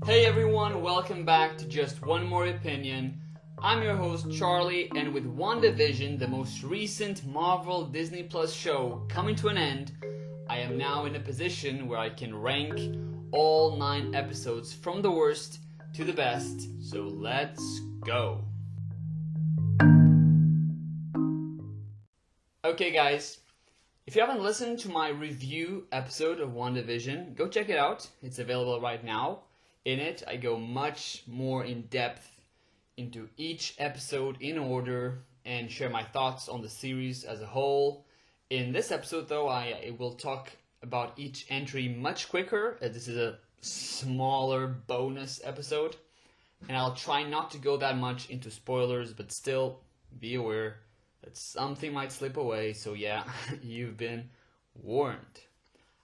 Hey everyone, welcome back to Just One More Opinion. I'm your host Charlie, and with WandaVision, the most recent Marvel Disney Plus show, coming to an end, I am now in a position where I can rank all 9 episodes from the worst to the best, so let's go. Okay guys, if you haven't listened to my review episode of WandaVision, go check it out. It's available right now. In it, I go much more in depth into each episode in order and share my thoughts on the series as a whole. In this episode though, I will talk about each entry much quicker, as this is a smaller bonus episode. And I'll try not to go that much into spoilers, but still be aware that something might slip away, so yeah, you've been warned.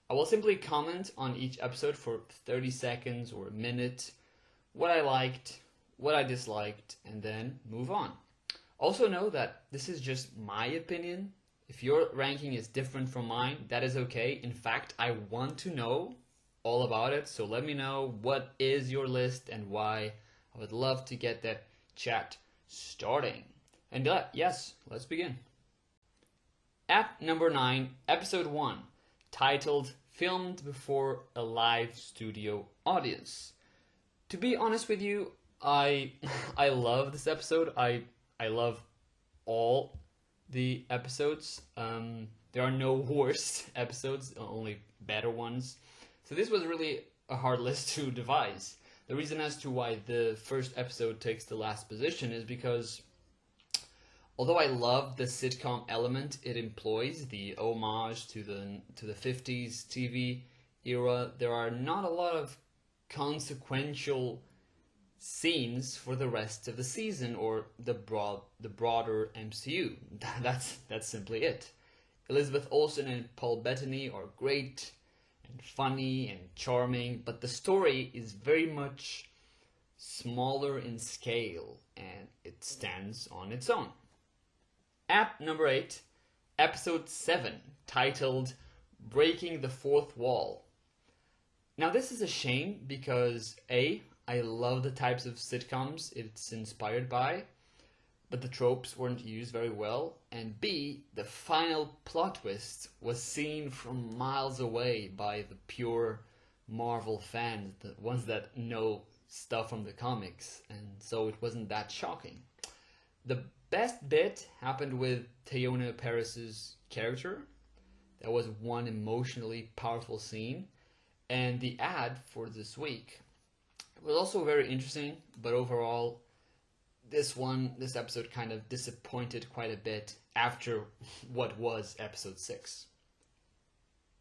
I will simply comment on each episode for 30 seconds or a minute, what I liked, what I disliked, and then move on. Also know that this is just my opinion. If your ranking is different from mine, that is okay. In fact, I want to know all about it, so let me know what is your list and why. I would love to get that chat starting. And yes, let's begin. At number 9, episode 1, titled Filmed Before a Live Studio Audience. To be honest with you, I love this episode. I love all the episodes. There are no worst episodes, only better ones. So this was really a hard list to devise. The reason as to why the first episode takes the last position is because although I love the sitcom element it employs, the homage to the 50s TV era, there are not a lot of consequential scenes for the rest of the season or the broader MCU. That's simply it. Elizabeth Olsen and Paul Bettany are great and funny and charming, but the story is very much smaller in scale and it stands on its own. At number 8, episode 7, titled Breaking the Fourth Wall. Now this is a shame because A, I love the types of sitcoms it's inspired by, but the tropes weren't used very well, and B, the final plot twist was seen from miles away by the pure Marvel fans, the ones that know stuff from the comics, and so it wasn't that shocking. The best bit happened with Teyonah Parris's character. That was one emotionally powerful scene, and the ad for this week was also very interesting, but overall this episode kind of disappointed quite a bit after what was episode 6.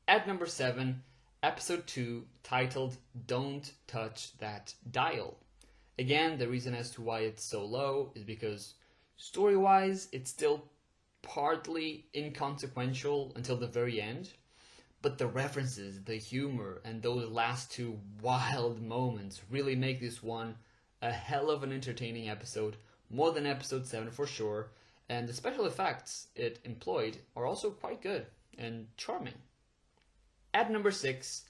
At number 7, episode 2, titled Don't Touch That Dial. Again, the reason as to why it's so low is because story-wise, it's still partly inconsequential until the very end, but the references, the humor, and those last 2 wild moments really make this one a hell of an entertaining episode, more than episode 7 for sure, and the special effects it employed are also quite good and charming. At number 6,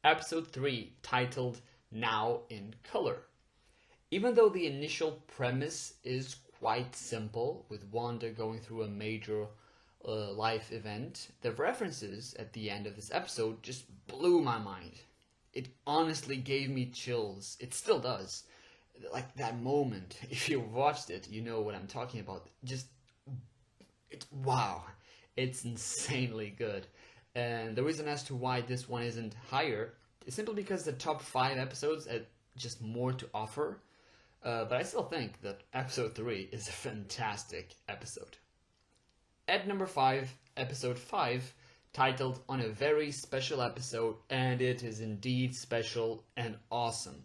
episode 3, titled Now in Color. Even though the initial premise is quite simple, with Wanda going through a major life event, the references at the end of this episode just blew my mind. It honestly gave me chills. It still does. Like that moment, if you watched it, you know what I'm talking about. Wow. It's insanely good. And the reason as to why this one isn't higher is simply because the top 5 episodes had just more to offer. But I still think that episode 3 is a fantastic episode. At number 5, episode 5, titled On a Very Special Episode, and it is indeed special and awesome.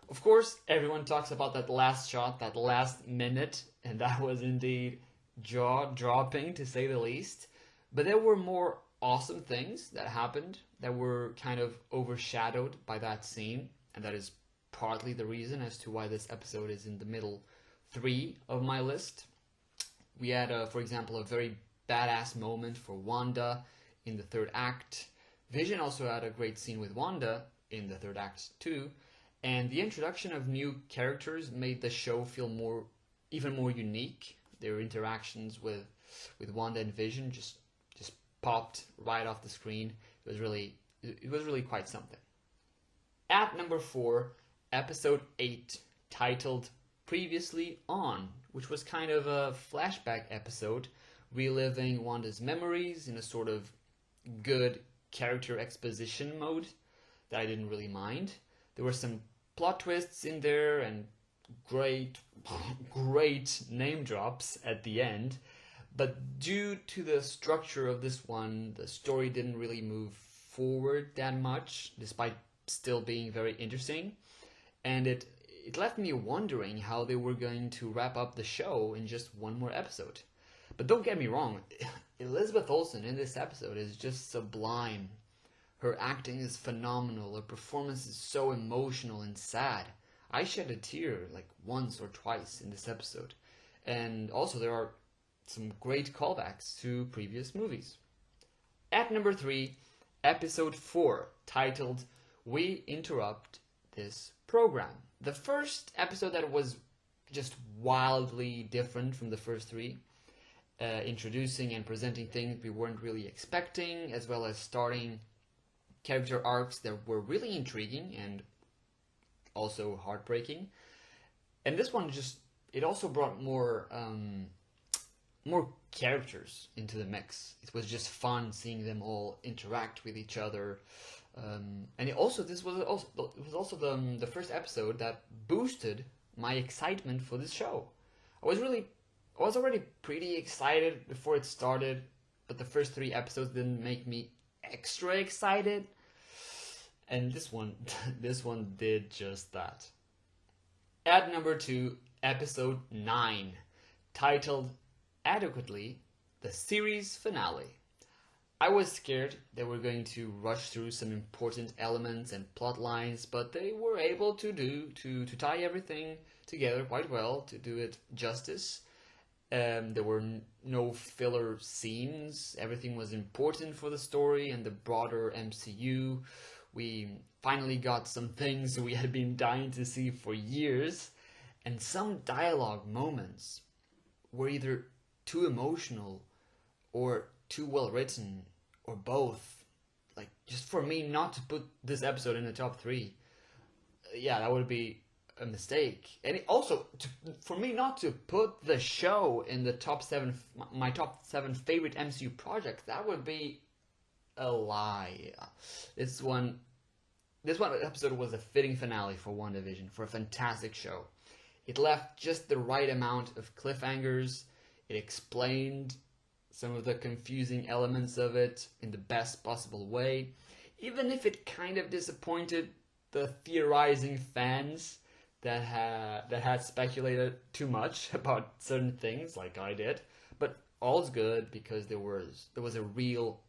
Of course, everyone talks about that last shot, that last minute, and that was indeed jaw-dropping to say the least. But there were more awesome things that happened that were kind of overshadowed by that scene, and that is partly the reason as to why this episode is in the middle 3 of my list. We had, for example, a very badass moment for Wanda in the 3rd act. Vision also had a great scene with Wanda in the 3rd act too. And the introduction of new characters made the show feel even more unique. Their interactions with Wanda and Vision just popped right off the screen. It was really quite something. At number 4, episode 8, titled Previously On, which was kind of a flashback episode, reliving Wanda's memories in a sort of good character exposition mode that I didn't really mind. There were some plot twists in there and great name drops at the end, but due to the structure of this one, the story didn't really move forward that much, despite still being very interesting, and it left me wondering how they were going to wrap up the show in just one more episode. But don't get me wrong, Elizabeth Olsen in this episode is just sublime. Her acting is phenomenal, her performance is so emotional and sad. I shed a tear like once or twice in this episode. And also there are some great callbacks to previous movies. At number 3, episode 4, titled We Interrupt This Program. The first episode that was just wildly different from the first 3, introducing and presenting things we weren't really expecting, as well as starting character arcs that were really intriguing and also heartbreaking. And this one it also brought more characters into the mix. It was just fun seeing them all interact with each other. And this was also the first episode that boosted my excitement for this show. I was already pretty excited before it started, but the first 3 episodes didn't make me extra excited, and this one did just that. At number 2, episode 9, titled Adequately, the series finale. I was scared they were going to rush through some important elements and plot lines, but they were able to tie everything together quite well, to do it justice. There were no filler scenes. Everything was important for the story and the broader MCU. We finally got some things we had been dying to see for years, and some dialogue moments were either too emotional or too well written, or both. Like, just for me not to put this episode in the top 3, yeah, that would be a mistake. And also, for me not to put the show in the top 7, my top 7 favorite MCU projects, that would be a lie. This one episode was a fitting finale for WandaVision, for a fantastic show. It left just the right amount of cliffhangers. It explained some of the confusing elements of it in the best possible way, even if it kind of disappointed the theorizing fans that had speculated too much about certain things, like I did. But all's good, because there was a real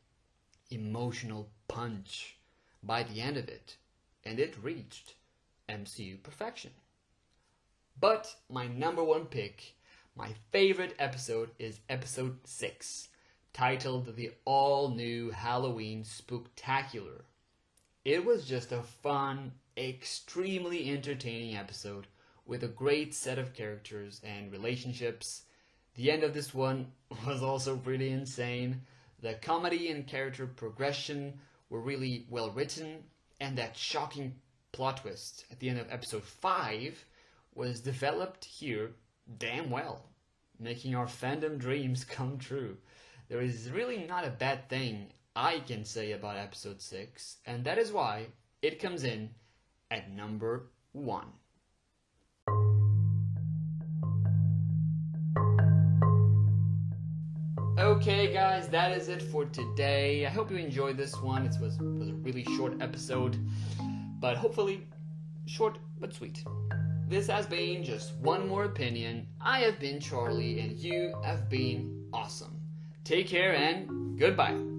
emotional punch by the end of it, and it reached MCU perfection. But my number 1 pick, my favorite episode, is episode 6, titled The All-New Halloween Spook-Tacular. It was just a fun, extremely entertaining episode with a great set of characters and relationships. The end of this one was also pretty insane. The comedy and character progression were really well written, and that shocking plot twist at the end of episode 5 was developed here damn well, making our fandom dreams come true. There is really not a bad thing I can say about episode 6, and that is why it comes in at number 1. Okay guys, that is it for today. I hope you enjoyed this one. It was a really short episode, but hopefully short but sweet. This has been just one more opinion. I have been Charlie, and you have been awesome. Take care and goodbye.